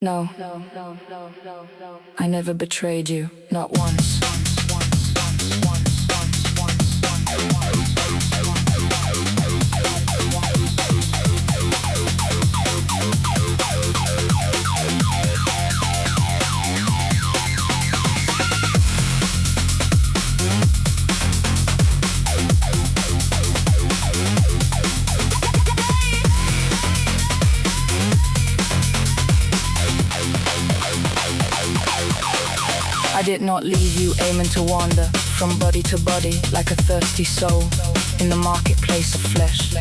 No, I never betrayed you, not once. I did not leave you aiming to wander from body to body like a thirsty soul in the marketplace of flesh.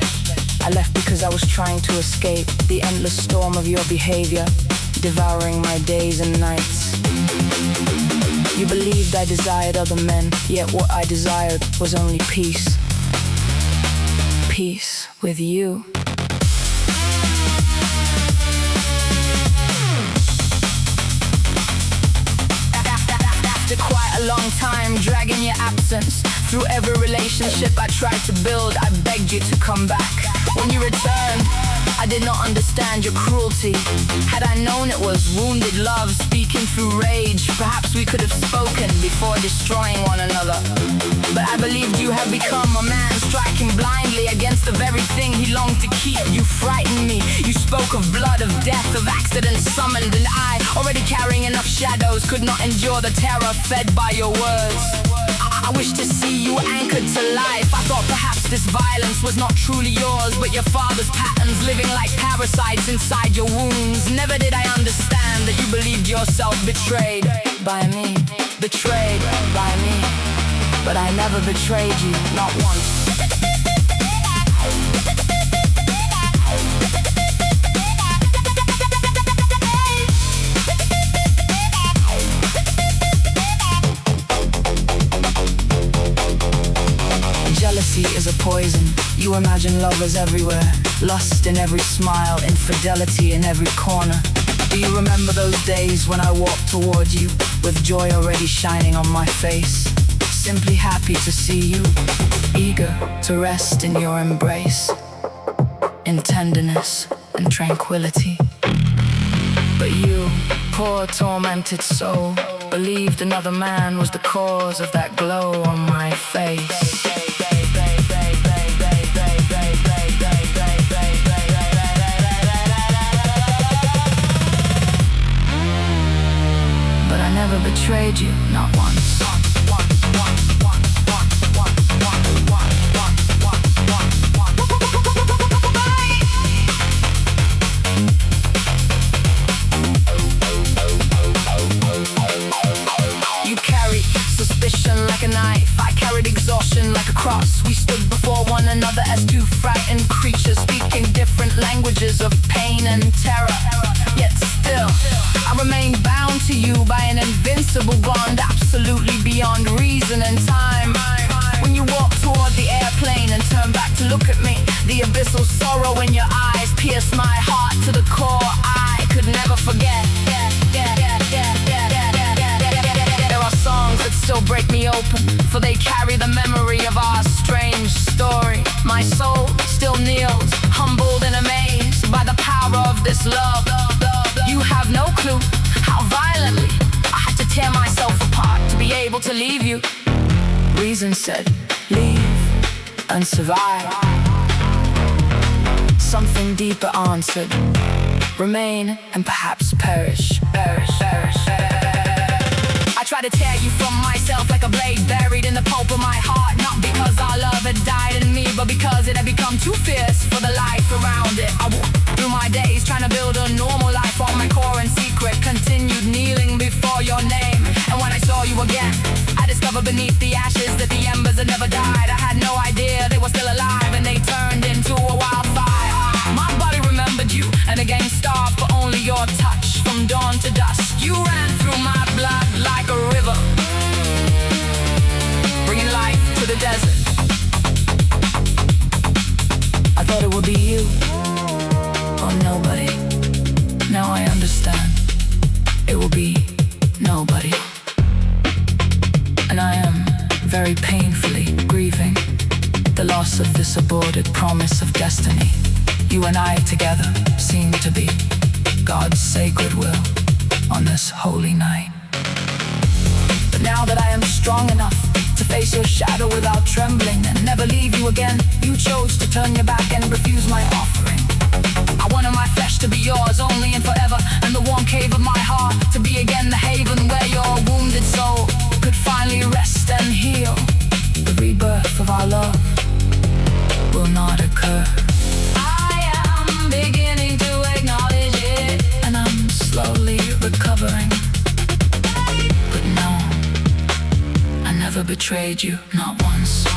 I left because I was trying to escape the endless storm of your behavior, devouring my days and nights. You believed I desired other men, yet what I desired was only peace. Peace with you. After quite a long time dragging your absence through every relationship I tried to build, I begged you to come back. When you returned, I did not understand your cruelty. Had I known it was wounded love speaking through rage, perhaps we could have spoken before destroying one another. But I believed you had become a man striking blindly against the very thing he longed to keep. You frightened me. You spoke of blood, of death, of accidents summoned, and I, already carrying enough shadows, could not endure the terror fed by your words. I wish to see you anchored to life. I thought perhaps this violence was not truly yours, but your father's patterns living like parasites inside your wounds. Never did I understand that you believed yourself betrayed by me, betrayed by me. But I never betrayed you, not once. Jealousy is a poison. You imagine lovers everywhere, lust in every smile, infidelity in every corner. Do you remember those days when I walked toward you with joy already shining on my face? Simply happy to see you, eager to rest in your embrace, in tenderness and tranquility. But you, poor tormented soul, believed another man was the cause of that glow on my face. But I never betrayed you, not once. You carried suspicion like a knife, I carried exhaustion like a cross. We stood before one another as two frightened creatures, speaking different languages of pain and terror. Yet still, I remain bound to you by an invincible bond, absolutely beyond reason and time. When you walked toward the airplane and turned back to look at me, the abyssal sorrow in your eyes pierced my heart to the core. I could never forget. There are songs that still break me open, for they carry the memory of our strange story. My soul still kneels, humbled and amazed by the power of this love. You have no clue how violently I had to tear myself apart to be able to leave you. Reason said, leave and survive. Something deeper answered, remain and perhaps perish. I tried to tear you from myself like a blade buried in the pulp of my heart, not because our love had died in me, but because it had become too fierce for the life around it. I walked through my days trying to build a normal life on my core in secret, continued kneeling before your name. And when I saw you again, I discovered beneath the ashes that the embers had never died. I had no idea they were still alive, and they turned into a wildfire. My body remembered you, and again starved for only your touch. From dawn to dusk, you ran through my blood like a river, bringing life to the desert. I thought it would be you or nobody. Now I understand. It will be nobody. And I am very on this holy night. But now that I am strong enough to face your shadow without trembling and never leave you again, you chose to turn your back and refuse my offering. I wanted my flesh to be yours only and forever, and the warm cave of my heart to be again the haven where your wounded soul could finally rest and heal. The rebirth of our love will not occur. I am beginning to acknowledge it, and I'm slowly recovering. But no, I never betrayed you, not once.